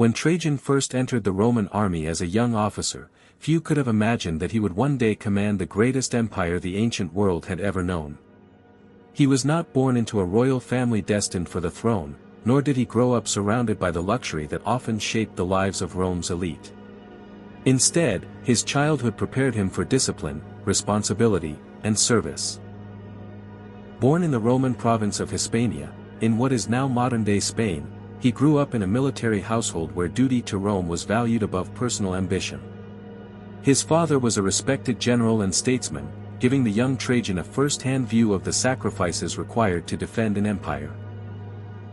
When Trajan first entered the Roman army as a young officer, few could have imagined that he would one day command the greatest empire the ancient world had ever known. He was not born into a royal family destined for the throne, nor did he grow up surrounded by the luxury that often shaped the lives of Rome's elite. Instead, his childhood prepared him for discipline, responsibility, and service. Born in the Roman province of Hispania, in what is now modern-day Spain, he grew up in a military household where duty to Rome was valued above personal ambition. His father was a respected general and statesman, giving the young Trajan a first-hand view of the sacrifices required to defend an empire.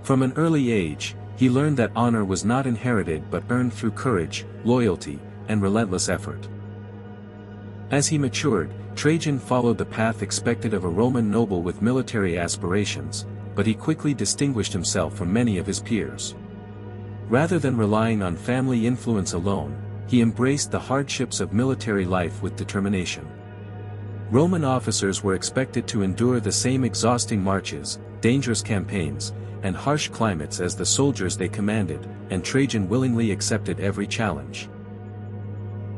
From an early age, he learned that honor was not inherited but earned through courage, loyalty, and relentless effort. As he matured, Trajan followed the path expected of a Roman noble with military aspirations, but he quickly distinguished himself from many of his peers. Rather than relying on family influence alone, he embraced the hardships of military life with determination. Roman officers were expected to endure the same exhausting marches, dangerous campaigns, and harsh climates as the soldiers they commanded, and Trajan willingly accepted every challenge.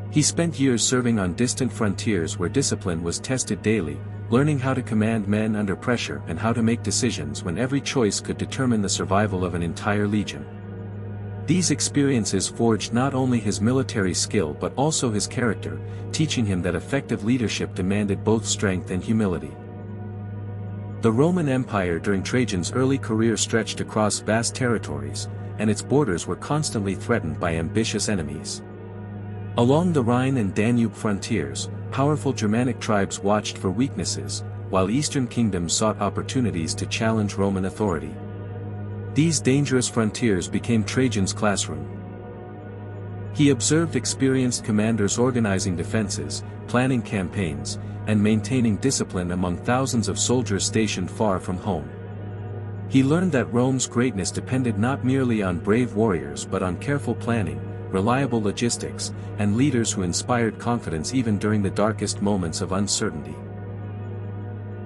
He spent years serving on distant frontiers where discipline was tested daily, learning how to command men under pressure and how to make decisions when every choice could determine the survival of an entire legion. These experiences forged not only his military skill but also his character, teaching him that effective leadership demanded both strength and humility. The Roman Empire during Trajan's early career stretched across vast territories, and its borders were constantly threatened by ambitious enemies. Along the Rhine and Danube frontiers, powerful Germanic tribes watched for weaknesses, while eastern kingdoms sought opportunities to challenge Roman authority. These dangerous frontiers became Trajan's classroom. He observed experienced commanders organizing defenses, planning campaigns, and maintaining discipline among thousands of soldiers stationed far from home. He learned that Rome's greatness depended not merely on brave warriors but on careful planning, reliable logistics, and leaders who inspired confidence even during the darkest moments of uncertainty.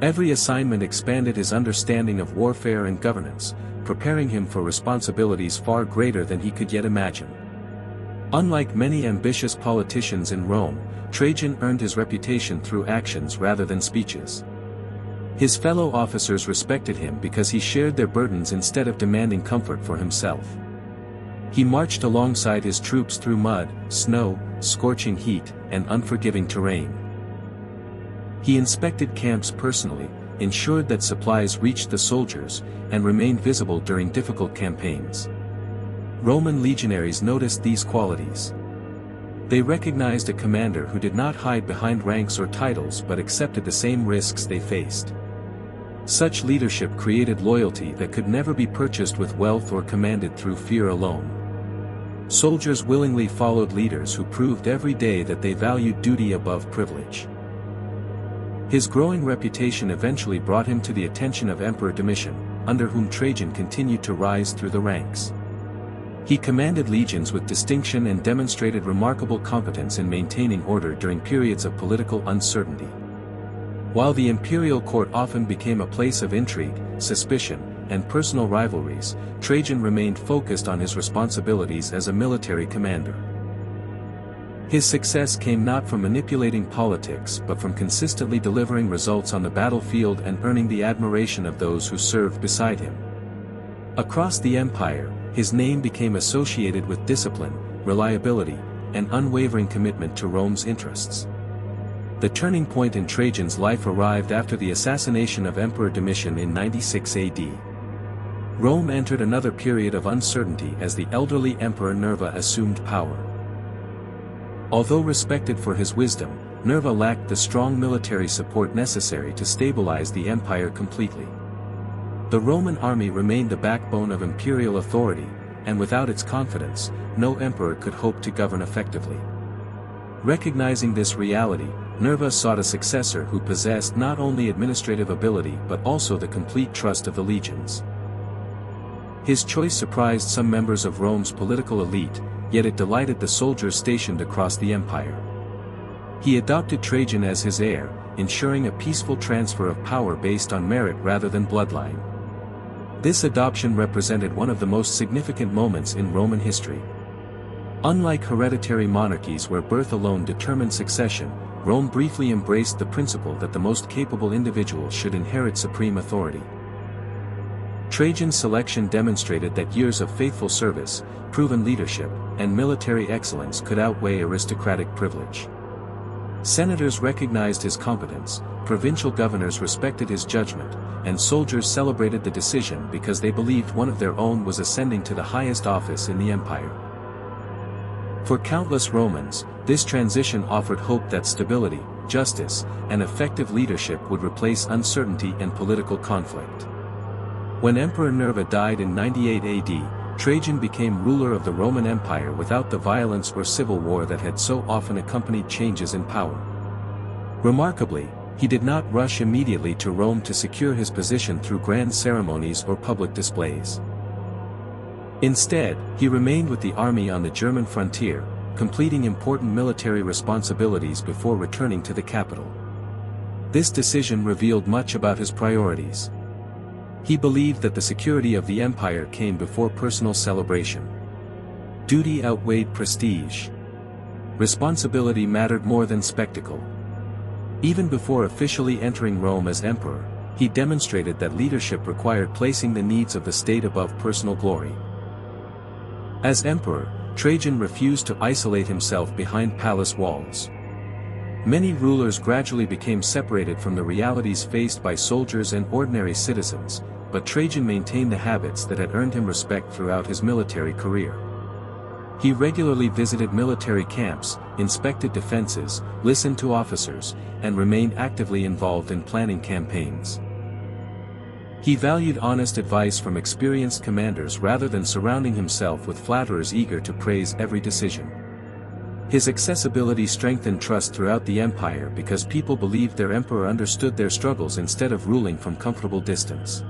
Every assignment expanded his understanding of warfare and governance, preparing him for responsibilities far greater than he could yet imagine. Unlike many ambitious politicians in Rome, Trajan earned his reputation through actions rather than speeches. His fellow officers respected him because he shared their burdens instead of demanding comfort for himself. He marched alongside his troops through mud, snow, scorching heat, and unforgiving terrain. He inspected camps personally, ensured that supplies reached the soldiers, and remained visible during difficult campaigns. Roman legionaries noticed these qualities. They recognized a commander who did not hide behind ranks or titles but accepted the same risks they faced. Such leadership created loyalty that could never be purchased with wealth or commanded through fear alone. Soldiers willingly followed leaders who proved every day that they valued duty above privilege. His growing reputation eventually brought him to the attention of Emperor Domitian, under whom Trajan continued to rise through the ranks. He commanded legions with distinction and demonstrated remarkable competence in maintaining order during periods of political uncertainty. While the imperial court often became a place of intrigue, suspicion, and personal rivalries, Trajan remained focused on his responsibilities as a military commander. His success came not from manipulating politics but from consistently delivering results on the battlefield and earning the admiration of those who served beside him. Across the empire, his name became associated with discipline, reliability, and unwavering commitment to Rome's interests. The turning point in Trajan's life arrived after the assassination of Emperor Domitian in 96 AD. Rome entered another period of uncertainty as the elderly Emperor Nerva assumed power. Although respected for his wisdom, Nerva lacked the strong military support necessary to stabilize the empire completely. The Roman army remained the backbone of imperial authority, and without its confidence, no emperor could hope to govern effectively. Recognizing this reality, Nerva sought a successor who possessed not only administrative ability but also the complete trust of the legions. His choice surprised some members of Rome's political elite, yet it delighted the soldiers stationed across the empire. He adopted Trajan as his heir, ensuring a peaceful transfer of power based on merit rather than bloodline. This adoption represented one of the most significant moments in Roman history. Unlike hereditary monarchies where birth alone determined succession, Rome briefly embraced the principle that the most capable individual should inherit supreme authority. Trajan's selection demonstrated that years of faithful service, proven leadership, and military excellence could outweigh aristocratic privilege. Senators recognized his competence, provincial governors respected his judgment, and soldiers celebrated the decision because they believed one of their own was ascending to the highest office in the empire. For countless Romans, this transition offered hope that stability, justice, and effective leadership would replace uncertainty and political conflict. When Emperor Nerva died in 98 AD, Trajan became ruler of the Roman Empire without the violence or civil war that had so often accompanied changes in power. Remarkably, he did not rush immediately to Rome to secure his position through grand ceremonies or public displays. Instead, he remained with the army on the German frontier, completing important military responsibilities before returning to the capital. This decision revealed much about his priorities. He believed that the security of the empire came before personal celebration. Duty outweighed prestige. Responsibility mattered more than spectacle. Even before officially entering Rome as emperor, he demonstrated that leadership required placing the needs of the state above personal glory. As emperor, Trajan refused to isolate himself behind palace walls. Many rulers gradually became separated from the realities faced by soldiers and ordinary citizens, but Trajan maintained the habits that had earned him respect throughout his military career. He regularly visited military camps, inspected defenses, listened to officers, and remained actively involved in planning campaigns. He valued honest advice from experienced commanders rather than surrounding himself with flatterers eager to praise every decision. His accessibility strengthened trust throughout the empire because people believed their emperor understood their struggles instead of ruling from comfortable distance.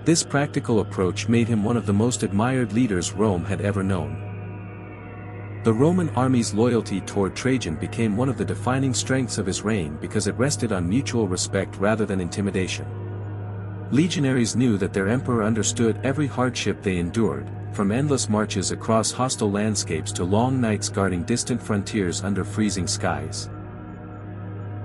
This practical approach made him one of the most admired leaders Rome had ever known. The Roman army's loyalty toward Trajan became one of the defining strengths of his reign because it rested on mutual respect rather than intimidation. Legionaries knew that their emperor understood every hardship they endured, from endless marches across hostile landscapes to long nights guarding distant frontiers under freezing skies.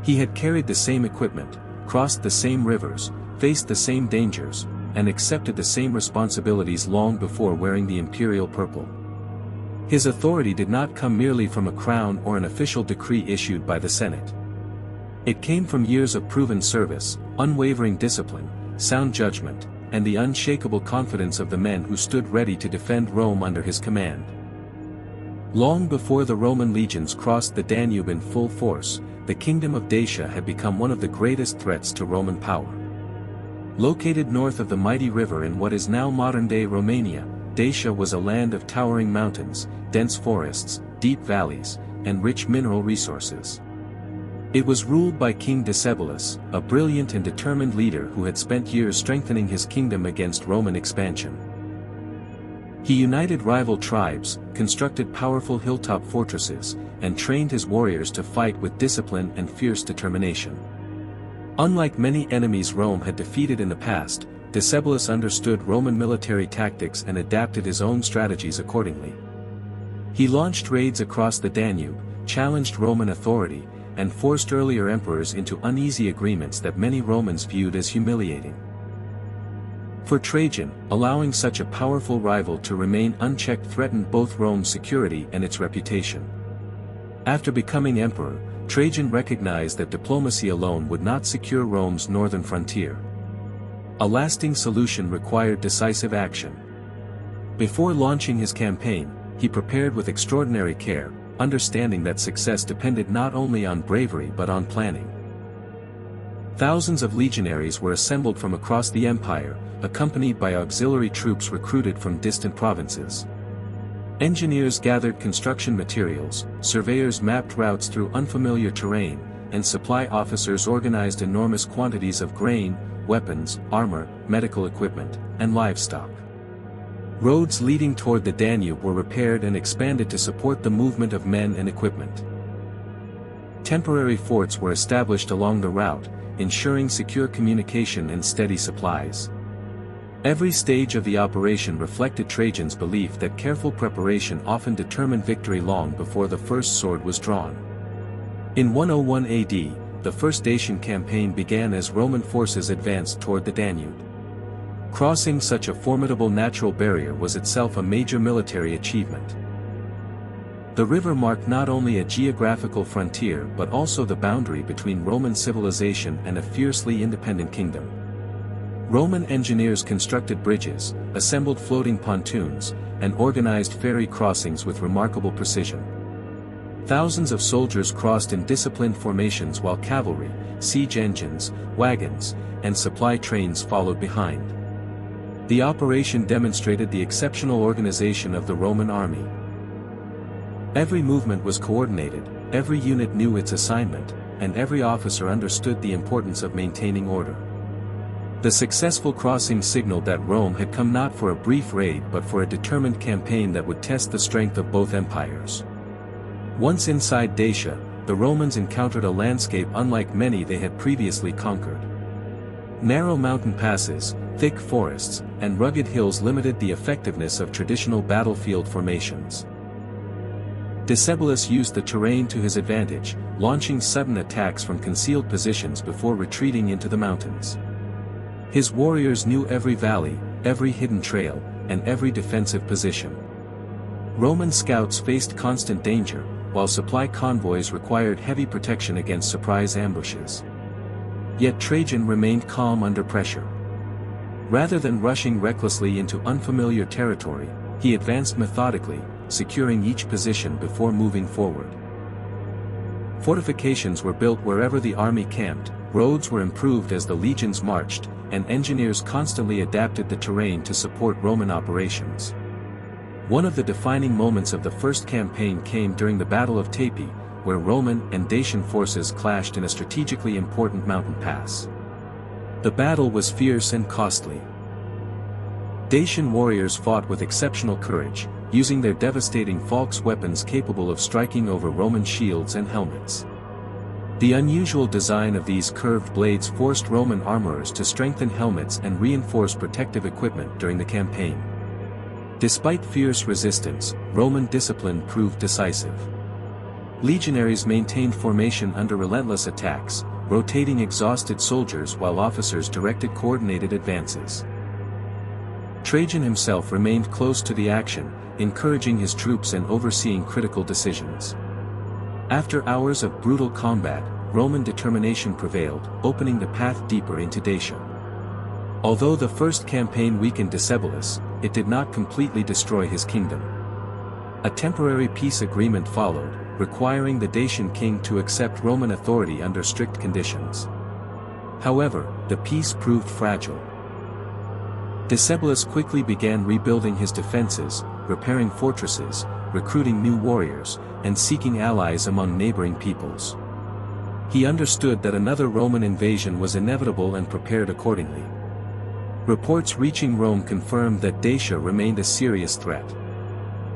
He had carried the same equipment, crossed the same rivers, faced the same dangers, and accepted the same responsibilities long before wearing the imperial purple. His authority did not come merely from a crown or an official decree issued by the Senate. It came from years of proven service, unwavering discipline, sound judgment, and the unshakable confidence of the men who stood ready to defend Rome under his command. Long before the Roman legions crossed the Danube in full force, the kingdom of Dacia had become one of the greatest threats to Roman power. Located north of the mighty river in what is now modern-day Romania, Dacia was a land of towering mountains, dense forests, deep valleys, and rich mineral resources. It was ruled by King Decebalus, a brilliant and determined leader who had spent years strengthening his kingdom against Roman expansion. He united rival tribes, constructed powerful hilltop fortresses, and trained his warriors to fight with discipline and fierce determination. Unlike many enemies Rome had defeated in the past, Decebalus understood Roman military tactics and adapted his own strategies accordingly. He launched raids across the Danube, challenged Roman authority, and forced earlier emperors into uneasy agreements that many Romans viewed as humiliating. For Trajan, allowing such a powerful rival to remain unchecked threatened both Rome's security and its reputation. After becoming emperor, Trajan recognized that diplomacy alone would not secure Rome's northern frontier. A lasting solution required decisive action. Before launching his campaign, he prepared with extraordinary care, understanding that success depended not only on bravery but on planning. Thousands of legionaries were assembled from across the empire, accompanied by auxiliary troops recruited from distant provinces. Engineers gathered construction materials, surveyors mapped routes through unfamiliar terrain, and supply officers organized enormous quantities of grain, weapons, armor, medical equipment, and livestock. Roads leading toward the Danube were repaired and expanded to support the movement of men and equipment. Temporary forts were established along the route, ensuring secure communication and steady supplies. Every stage of the operation reflected Trajan's belief that careful preparation often determined victory long before the first sword was drawn. In 101 AD, the First Dacian campaign began as Roman forces advanced toward the Danube. Crossing such a formidable natural barrier was itself a major military achievement. The river marked not only a geographical frontier but also the boundary between Roman civilization and a fiercely independent kingdom. Roman engineers constructed bridges, assembled floating pontoons, and organized ferry crossings with remarkable precision. Thousands of soldiers crossed in disciplined formations while cavalry, siege engines, wagons, and supply trains followed behind. The operation demonstrated the exceptional organization of the Roman army. Every movement was coordinated, every unit knew its assignment, and every officer understood the importance of maintaining order. The successful crossing signaled that Rome had come not for a brief raid but for a determined campaign that would test the strength of both empires. Once inside Dacia, the Romans encountered a landscape unlike many they had previously conquered. Narrow mountain passes, thick forests, and rugged hills limited the effectiveness of traditional battlefield formations. Decebalus used the terrain to his advantage, launching sudden attacks from concealed positions before retreating into the mountains. His warriors knew every valley, every hidden trail, and every defensive position. Roman scouts faced constant danger, while supply convoys required heavy protection against surprise ambushes. Yet Trajan remained calm under pressure. Rather than rushing recklessly into unfamiliar territory, he advanced methodically, securing each position before moving forward. Fortifications were built wherever the army camped, roads were improved as the legions marched, and engineers constantly adapted the terrain to support Roman operations. One of the defining moments of the first campaign came during the Battle of Tepi, where Roman and Dacian forces clashed in a strategically important mountain pass. The battle was fierce and costly. Dacian warriors fought with exceptional courage, using their devastating falx weapons capable of striking over Roman shields and helmets. The unusual design of these curved blades forced Roman armorers to strengthen helmets and reinforce protective equipment during the campaign. Despite fierce resistance, Roman discipline proved decisive. Legionaries maintained formation under relentless attacks, rotating exhausted soldiers while officers directed coordinated advances. Trajan himself remained close to the action, encouraging his troops and overseeing critical decisions. After hours of brutal combat, Roman determination prevailed, opening the path deeper into Dacia. Although the first campaign weakened Decebalus, it did not completely destroy his kingdom. A temporary peace agreement followed, requiring the Dacian king to accept Roman authority under strict conditions. However, the peace proved fragile. Decebalus quickly began rebuilding his defenses, repairing fortresses, recruiting new warriors, and seeking allies among neighboring peoples. He understood that another Roman invasion was inevitable and prepared accordingly. Reports reaching Rome confirmed that Dacia remained a serious threat.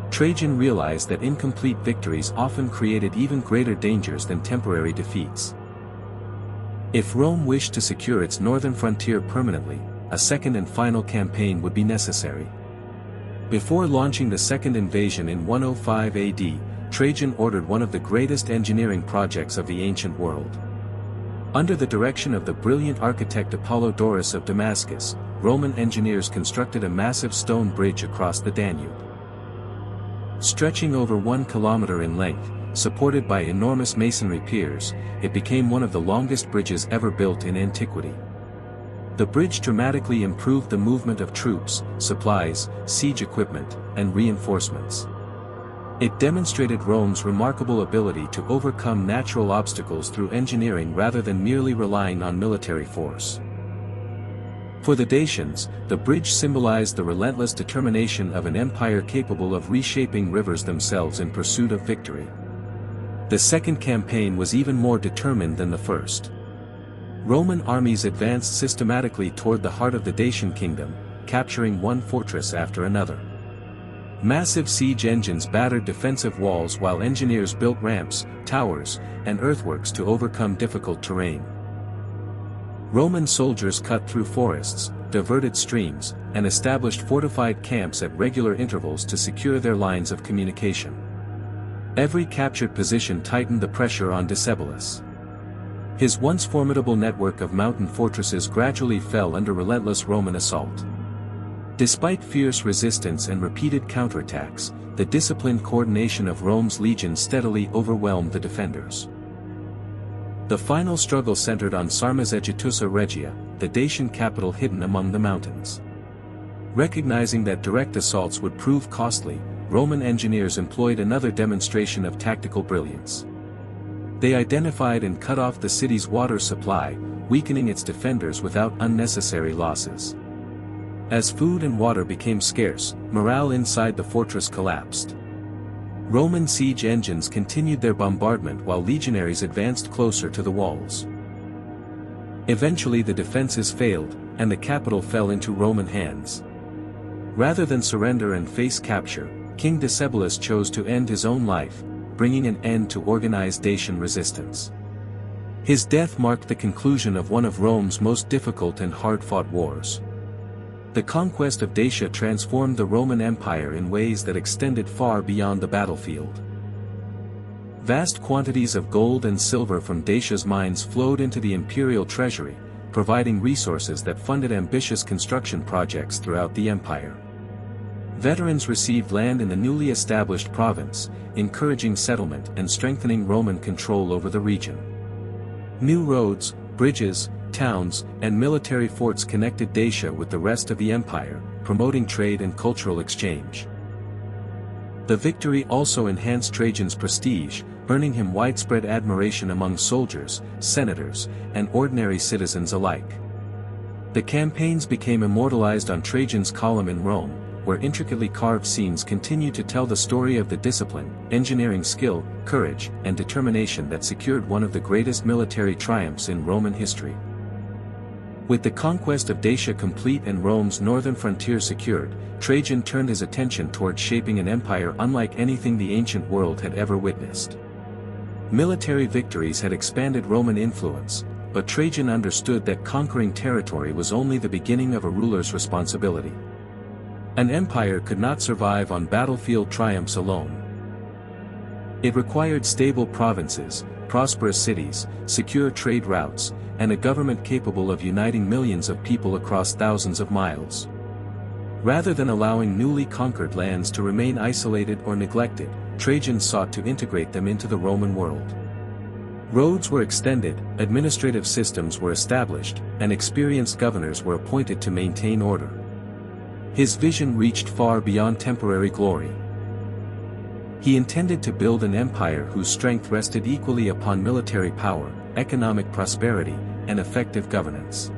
Trajan realized that incomplete victories often created even greater dangers than temporary defeats. If Rome wished to secure its northern frontier permanently, a second and final campaign would be necessary. Before launching the second invasion in 105 AD, Trajan ordered one of the greatest engineering projects of the ancient world. Under the direction of the brilliant architect Apollodorus of Damascus, Roman engineers constructed a massive stone bridge across the Danube. Stretching over 1 kilometer in length, supported by enormous masonry piers, it became one of the longest bridges ever built in antiquity. The bridge dramatically improved the movement of troops, supplies, siege equipment, and reinforcements. It demonstrated Rome's remarkable ability to overcome natural obstacles through engineering rather than merely relying on military force. For the Dacians, the bridge symbolized the relentless determination of an empire capable of reshaping rivers themselves in pursuit of victory. The second campaign was even more determined than the first. Roman armies advanced systematically toward the heart of the Dacian kingdom, capturing one fortress after another. Massive siege engines battered defensive walls while engineers built ramps, towers, and earthworks to overcome difficult terrain. Roman soldiers cut through forests, diverted streams, and established fortified camps at regular intervals to secure their lines of communication. Every captured position tightened the pressure on Decebalus. His once formidable network of mountain fortresses gradually fell under relentless Roman assault. Despite fierce resistance and repeated counterattacks, the disciplined coordination of Rome's legions steadily overwhelmed the defenders. The final struggle centered on Sarmazegetusa Regia, the Dacian capital hidden among the mountains. Recognizing that direct assaults would prove costly, Roman engineers employed another demonstration of tactical brilliance. They identified and cut off the city's water supply, weakening its defenders without unnecessary losses. As food and water became scarce, morale inside the fortress collapsed. Roman siege engines continued their bombardment while legionaries advanced closer to the walls. Eventually the defenses failed, and the capital fell into Roman hands. Rather than surrender and face capture, King Decebalus chose to end his own life, bringing an end to organized Dacian resistance. His death marked the conclusion of one of Rome's most difficult and hard-fought wars. The conquest of Dacia transformed the Roman Empire in ways that extended far beyond the battlefield. Vast quantities of gold and silver from Dacia's mines flowed into the imperial treasury, providing resources that funded ambitious construction projects throughout the empire. Veterans received land in the newly established province, encouraging settlement and strengthening Roman control over the region. New roads, bridges, towns, and military forts connected Dacia with the rest of the empire, promoting trade and cultural exchange. The victory also enhanced Trajan's prestige, earning him widespread admiration among soldiers, senators, and ordinary citizens alike. The campaigns became immortalized on Trajan's column in Rome, where intricately carved scenes continue to tell the story of the discipline, engineering skill, courage, and determination that secured one of the greatest military triumphs in Roman history. With the conquest of Dacia complete and Rome's northern frontier secured, Trajan turned his attention toward shaping an empire unlike anything the ancient world had ever witnessed. Military victories had expanded Roman influence, but Trajan understood that conquering territory was only the beginning of a ruler's responsibility. An empire could not survive on battlefield triumphs alone. It required stable provinces, prosperous cities, secure trade routes, and a government capable of uniting millions of people across thousands of miles. Rather than allowing newly conquered lands to remain isolated or neglected, Trajan sought to integrate them into the Roman world. Roads were extended, administrative systems were established, and experienced governors were appointed to maintain order. His vision reached far beyond temporary glory. He intended to build an empire whose strength rested equally upon military power, economic prosperity, and effective governance.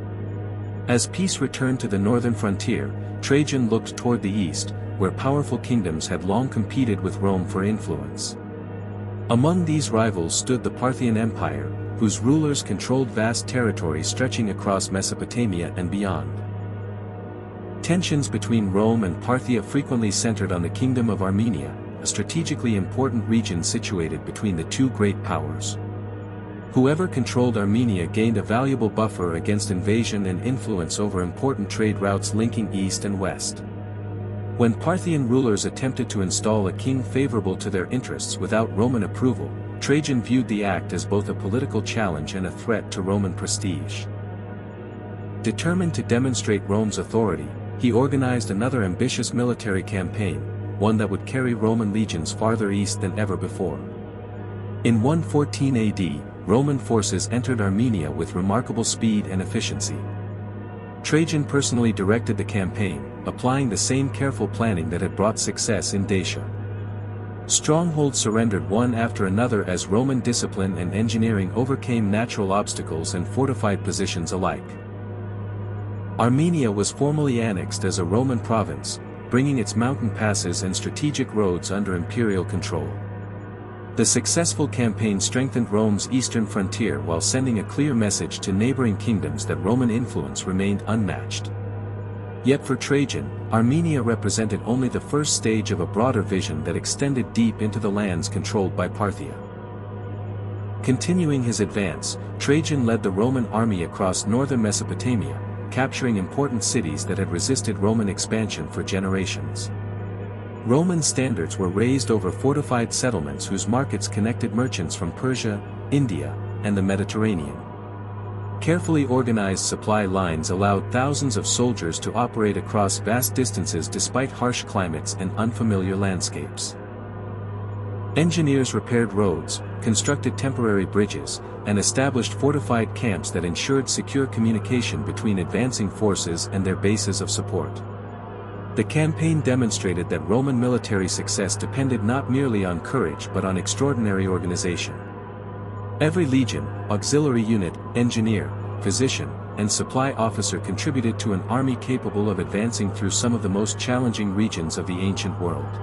As peace returned to the northern frontier, Trajan looked toward the east, where powerful kingdoms had long competed with Rome for influence. Among these rivals stood the Parthian Empire, whose rulers controlled vast territories stretching across Mesopotamia and beyond. Tensions between Rome and Parthia frequently centered on the Kingdom of Armenia, a strategically important region situated between the two great powers. Whoever controlled Armenia gained a valuable buffer against invasion and influence over important trade routes linking east and west. When Parthian rulers attempted to install a king favorable to their interests without Roman approval, Trajan viewed the act as both a political challenge and a threat to Roman prestige. Determined to demonstrate Rome's authority, he organized another ambitious military campaign, one that would carry Roman legions farther east than ever before. In 114 AD, Roman forces entered Armenia with remarkable speed and efficiency. Trajan personally directed the campaign, applying the same careful planning that had brought success in Dacia. Strongholds surrendered one after another as Roman discipline and engineering overcame natural obstacles and fortified positions alike. Armenia was formally annexed as a Roman province, bringing its mountain passes and strategic roads under imperial control. The successful campaign strengthened Rome's eastern frontier while sending a clear message to neighboring kingdoms that Roman influence remained unmatched. Yet for Trajan, Armenia represented only the first stage of a broader vision that extended deep into the lands controlled by Parthia. Continuing his advance, Trajan led the Roman army across northern Mesopotamia, capturing important cities that had resisted Roman expansion for generations. Roman standards were raised over fortified settlements whose markets connected merchants from Persia, India, and the Mediterranean. Carefully organized supply lines allowed thousands of soldiers to operate across vast distances despite harsh climates and unfamiliar landscapes. Engineers repaired roads, constructed temporary bridges, and established fortified camps that ensured secure communication between advancing forces and their bases of support. The campaign demonstrated that Roman military success depended not merely on courage but on extraordinary organization. Every legion, auxiliary unit, engineer, physician, and supply officer contributed to an army capable of advancing through some of the most challenging regions of the ancient world.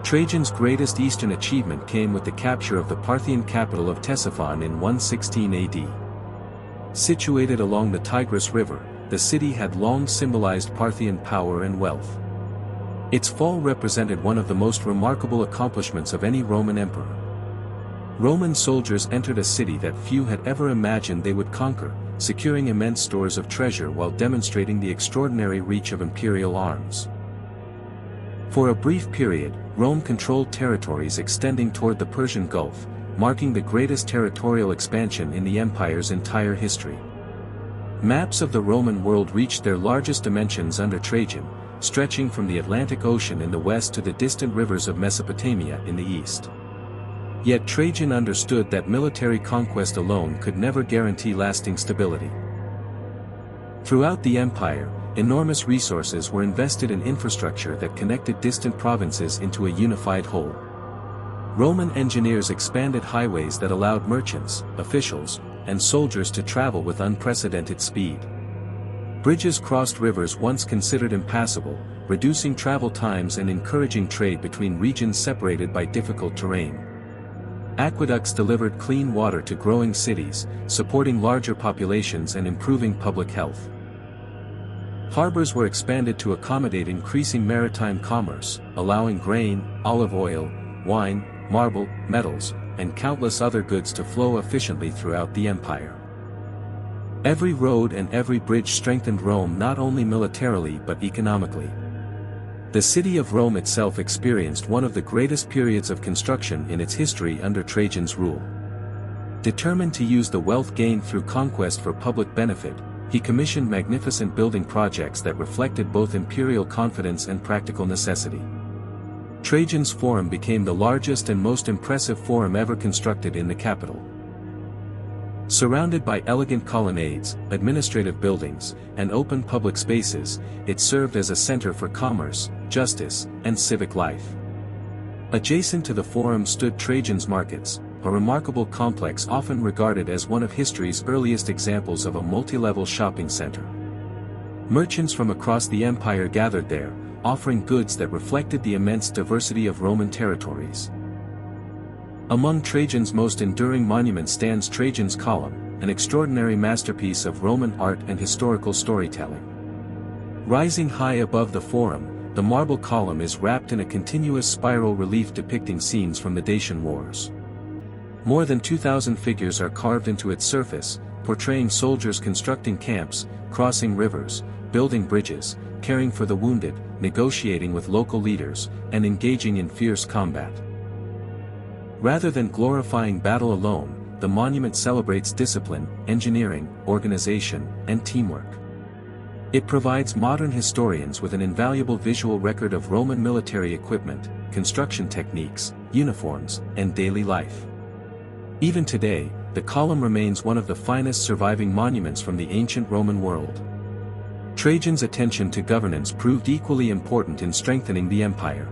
Trajan's greatest eastern achievement came with the capture of the Parthian capital of Ctesiphon in 116 AD. Situated along the Tigris River, the city had long symbolized Parthian power and wealth. Its fall represented one of the most remarkable accomplishments of any Roman emperor. Roman soldiers entered a city that few had ever imagined they would conquer, securing immense stores of treasure while demonstrating the extraordinary reach of imperial arms. For a brief period, Rome controlled territories extending toward the Persian Gulf, marking the greatest territorial expansion in the empire's entire history. Maps of the Roman world reached their largest dimensions under Trajan, stretching from the Atlantic Ocean in the west to the distant rivers of Mesopotamia in the east. Yet Trajan understood that military conquest alone could never guarantee lasting stability. Throughout the empire, enormous resources were invested in infrastructure that connected distant provinces into a unified whole. Roman engineers expanded highways that allowed merchants, officials, and soldiers to travel with unprecedented speed. Bridges crossed rivers once considered impassable, reducing travel times and encouraging trade between regions separated by difficult terrain. Aqueducts delivered clean water to growing cities, supporting larger populations and improving public health. Harbors were expanded to accommodate increasing maritime commerce, allowing grain, olive oil, wine, marble, metals, and countless other goods to flow efficiently throughout the empire. Every road and every bridge strengthened Rome not only militarily but economically. The city of Rome itself experienced one of the greatest periods of construction in its history under Trajan's rule. Determined to use the wealth gained through conquest for public benefit, he commissioned magnificent building projects that reflected both imperial confidence and practical necessity. Trajan's Forum became the largest and most impressive forum ever constructed in the capital. Surrounded by elegant colonnades, administrative buildings, and open public spaces, it served as a center for commerce, justice, and civic life. Adjacent to the Forum stood Trajan's Markets, a remarkable complex often regarded as one of history's earliest examples of a multi-level shopping center. Merchants from across the empire gathered there, offering goods that reflected the immense diversity of Roman territories. Among Trajan's most enduring monuments stands Trajan's Column, an extraordinary masterpiece of Roman art and historical storytelling. Rising high above the Forum, the marble column is wrapped in a continuous spiral relief depicting scenes from the Dacian Wars. More than 2,000 figures are carved into its surface, portraying soldiers constructing camps, crossing rivers, building bridges, caring for the wounded, negotiating with local leaders, and engaging in fierce combat. Rather than glorifying battle alone, the monument celebrates discipline, engineering, organization, and teamwork. It provides modern historians with an invaluable visual record of Roman military equipment, construction techniques, uniforms, and daily life. Even today, the column remains one of the finest surviving monuments from the ancient Roman world. Trajan's attention to governance proved equally important in strengthening the empire.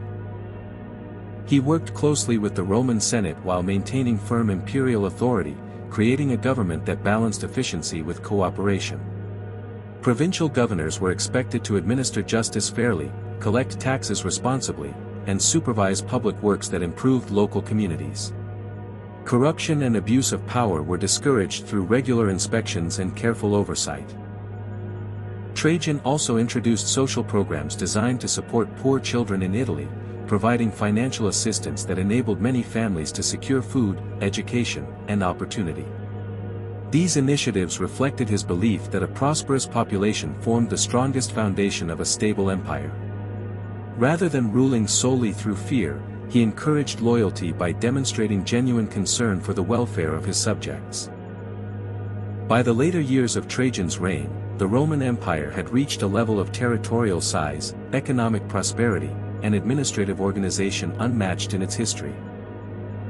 He worked closely with the Roman Senate while maintaining firm imperial authority, creating a government that balanced efficiency with cooperation. Provincial governors were expected to administer justice fairly, collect taxes responsibly, and supervise public works that improved local communities. Corruption and abuse of power were discouraged through regular inspections and careful oversight. Trajan also introduced social programs designed to support poor children in Italy, providing financial assistance that enabled many families to secure food, education, and opportunity. These initiatives reflected his belief that a prosperous population formed the strongest foundation of a stable empire. Rather than ruling solely through fear, he encouraged loyalty by demonstrating genuine concern for the welfare of his subjects. By the later years of Trajan's reign, the Roman Empire had reached a level of territorial size, economic prosperity, and administrative organization unmatched in its history.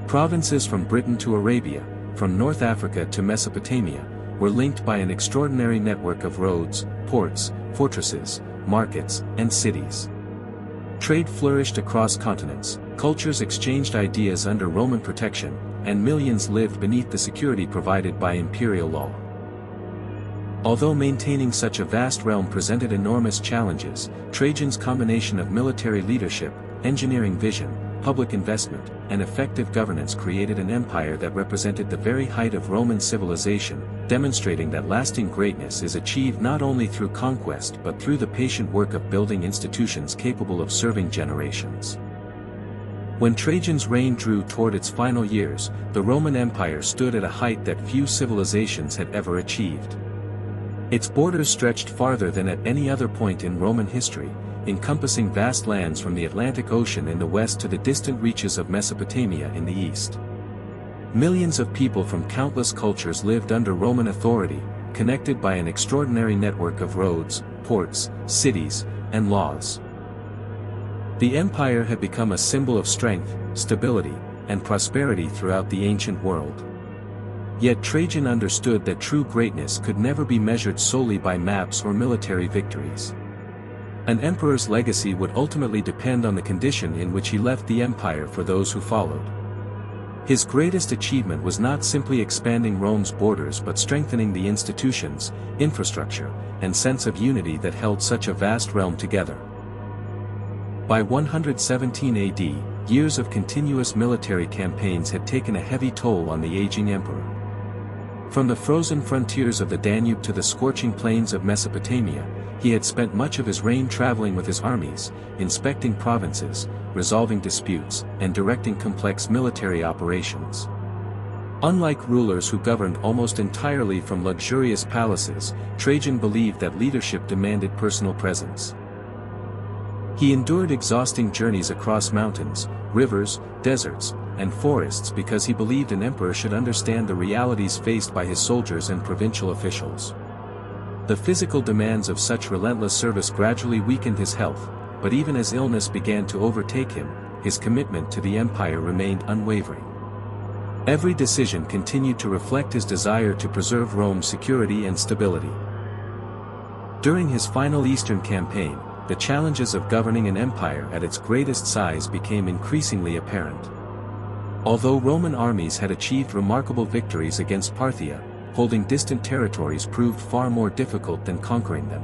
Provinces from Britain to Arabia, from North Africa to Mesopotamia, were linked by an extraordinary network of roads, ports, fortresses, markets, and cities. Trade flourished across continents, cultures exchanged ideas under Roman protection, and millions lived beneath the security provided by imperial law. Although maintaining such a vast realm presented enormous challenges, Trajan's combination of military leadership, engineering vision, public investment, and effective governance created an empire that represented the very height of Roman civilization, demonstrating that lasting greatness is achieved not only through conquest but through the patient work of building institutions capable of serving generations. When Trajan's reign drew toward its final years, the Roman Empire stood at a height that few civilizations had ever achieved. Its borders stretched farther than at any other point in Roman history, encompassing vast lands from the Atlantic Ocean in the west to the distant reaches of Mesopotamia in the east. Millions of people from countless cultures lived under Roman authority, connected by an extraordinary network of roads, ports, cities, and laws. The empire had become a symbol of strength, stability, and prosperity throughout the ancient world. Yet Trajan understood that true greatness could never be measured solely by maps or military victories. An emperor's legacy would ultimately depend on the condition in which he left the empire for those who followed. His greatest achievement was not simply expanding Rome's borders but strengthening the institutions, infrastructure, and sense of unity that held such a vast realm together. By 117 AD, years of continuous military campaigns had taken a heavy toll on the aging emperor. From the frozen frontiers of the Danube to the scorching plains of Mesopotamia, he had spent much of his reign traveling with his armies, inspecting provinces, resolving disputes, and directing complex military operations. Unlike rulers who governed almost entirely from luxurious palaces, Trajan believed that leadership demanded personal presence. He endured exhausting journeys across mountains, rivers, deserts, and forests because he believed an emperor should understand the realities faced by his soldiers and provincial officials. The physical demands of such relentless service gradually weakened his health, but even as illness began to overtake him, his commitment to the empire remained unwavering. Every decision continued to reflect his desire to preserve Rome's security and stability. During his final Eastern campaign, the challenges of governing an empire at its greatest size became increasingly apparent. Although Roman armies had achieved remarkable victories against Parthia, holding distant territories proved far more difficult than conquering them.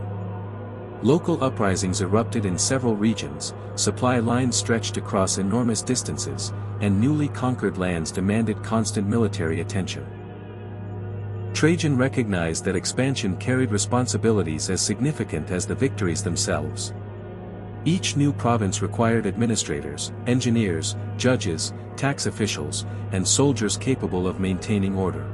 Local uprisings erupted in several regions, supply lines stretched across enormous distances, and newly conquered lands demanded constant military attention. Trajan recognized that expansion carried responsibilities as significant as the victories themselves. Each new province required administrators, engineers, judges, tax officials, and soldiers capable of maintaining order.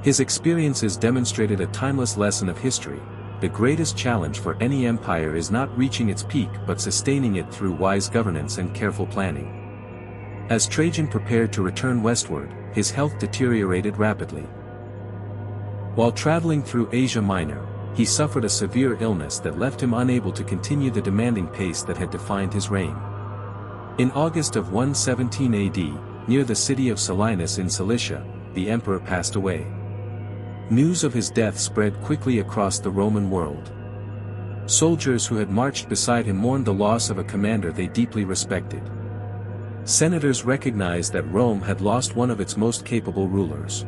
His experiences demonstrated a timeless lesson of history: the greatest challenge for any empire is not reaching its peak but sustaining it through wise governance and careful planning. As Trajan prepared to return westward, his health deteriorated rapidly. While traveling through Asia Minor, he suffered a severe illness that left him unable to continue the demanding pace that had defined his reign. In August of 117 AD, near the city of Selinus in Cilicia, the emperor passed away. News of his death spread quickly across the Roman world. Soldiers who had marched beside him mourned the loss of a commander they deeply respected. Senators recognized that Rome had lost one of its most capable rulers.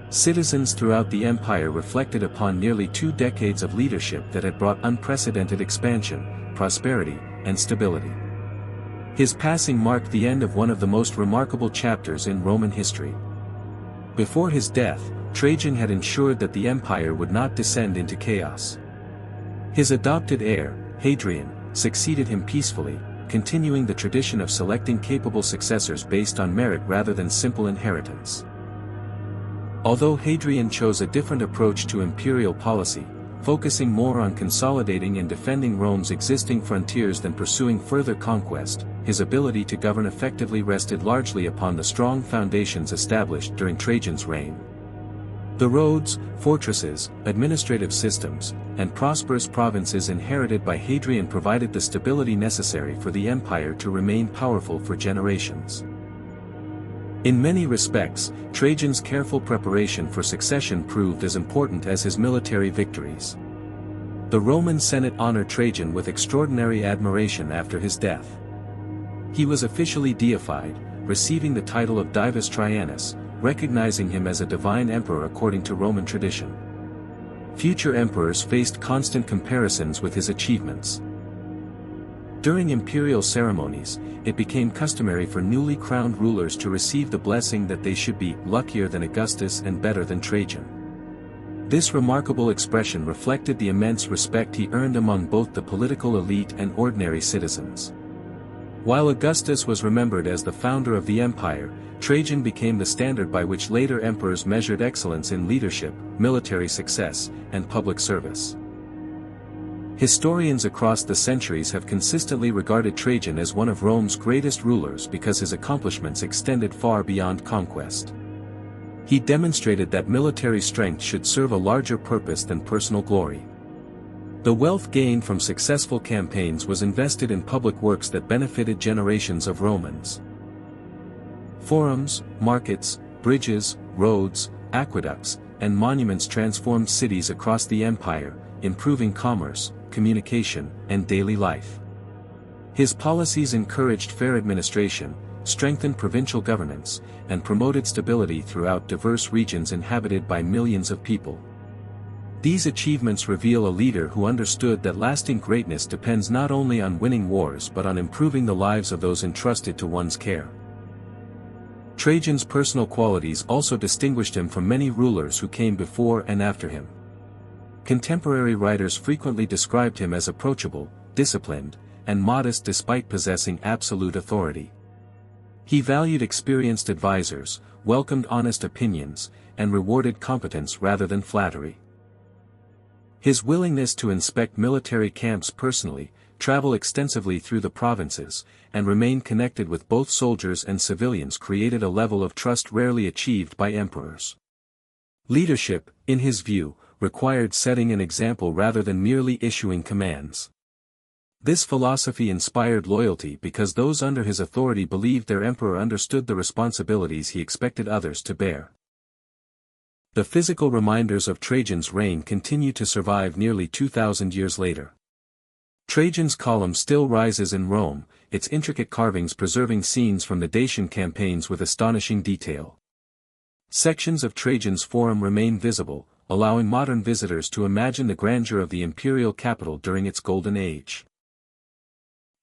Citizens throughout the empire reflected upon nearly 2 decades of leadership that had brought unprecedented expansion, prosperity, and stability. His passing marked the end of one of the most remarkable chapters in Roman history. Before his death, Trajan had ensured that the empire would not descend into chaos. His adopted heir, Hadrian, succeeded him peacefully, continuing the tradition of selecting capable successors based on merit rather than simple inheritance. Although Hadrian chose a different approach to imperial policy, focusing more on consolidating and defending Rome's existing frontiers than pursuing further conquest, his ability to govern effectively rested largely upon the strong foundations established during Trajan's reign. The roads, fortresses, administrative systems, and prosperous provinces inherited by Hadrian provided the stability necessary for the empire to remain powerful for generations. In many respects, Trajan's careful preparation for succession proved as important as his military victories. The Roman Senate honored Trajan with extraordinary admiration after his death. He was officially deified, receiving the title of Divus Trajanus, recognizing him as a divine emperor according to Roman tradition. Future emperors faced constant comparisons with his achievements. During imperial ceremonies, it became customary for newly crowned rulers to receive the blessing that they should be luckier than Augustus and better than Trajan. This remarkable expression reflected the immense respect he earned among both the political elite and ordinary citizens. While Augustus was remembered as the founder of the empire, Trajan became the standard by which later emperors measured excellence in leadership, military success, and public service. Historians across the centuries have consistently regarded Trajan as one of Rome's greatest rulers because his accomplishments extended far beyond conquest. He demonstrated that military strength should serve a larger purpose than personal glory. The wealth gained from successful campaigns was invested in public works that benefited generations of Romans. Forums, markets, bridges, roads, aqueducts, and monuments transformed cities across the empire, improving commerce, communication, and daily life. His policies encouraged fair administration, strengthened provincial governance, and promoted stability throughout diverse regions inhabited by millions of people. These achievements reveal a leader who understood that lasting greatness depends not only on winning wars but on improving the lives of those entrusted to one's care. Trajan's personal qualities also distinguished him from many rulers who came before and after him. Contemporary writers frequently described him as approachable, disciplined, and modest despite possessing absolute authority. He valued experienced advisors, welcomed honest opinions, and rewarded competence rather than flattery. His willingness to inspect military camps personally, travel extensively through the provinces, and remain connected with both soldiers and civilians created a level of trust rarely achieved by emperors. Leadership, in his view, required setting an example rather than merely issuing commands. This philosophy inspired loyalty because those under his authority believed their emperor understood the responsibilities he expected others to bear. The physical reminders of Trajan's reign continue to survive nearly 2,000 years later. Trajan's column still rises in Rome, its intricate carvings preserving scenes from the Dacian campaigns with astonishing detail. Sections of Trajan's Forum remain visible, allowing modern visitors to imagine the grandeur of the imperial capital during its golden age.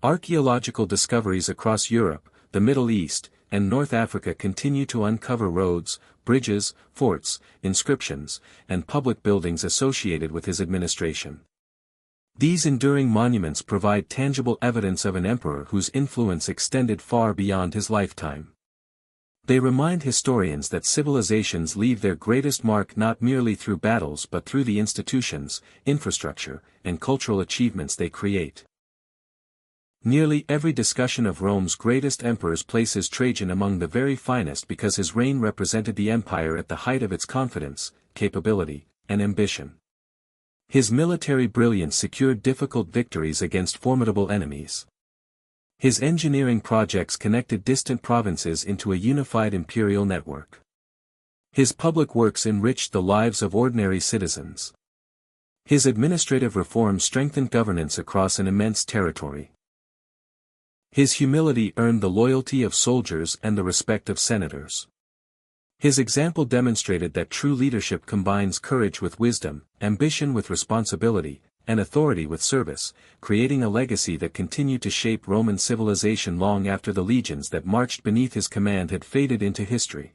Archaeological discoveries across Europe, the Middle East, and North Africa continue to uncover roads, bridges, forts, inscriptions, and public buildings associated with his administration. These enduring monuments provide tangible evidence of an emperor whose influence extended far beyond his lifetime. They remind historians that civilizations leave their greatest mark not merely through battles but through the institutions, infrastructure, and cultural achievements they create. Nearly every discussion of Rome's greatest emperors places Trajan among the very finest because his reign represented the empire at the height of its confidence, capability, and ambition. His military brilliance secured difficult victories against formidable enemies. His engineering projects connected distant provinces into a unified imperial network. His public works enriched the lives of ordinary citizens. His administrative reforms strengthened governance across an immense territory. His humility earned the loyalty of soldiers and the respect of senators. His example demonstrated that true leadership combines courage with wisdom, ambition with responsibility, and authority with service, creating a legacy that continued to shape Roman civilization long after the legions that marched beneath his command had faded into history.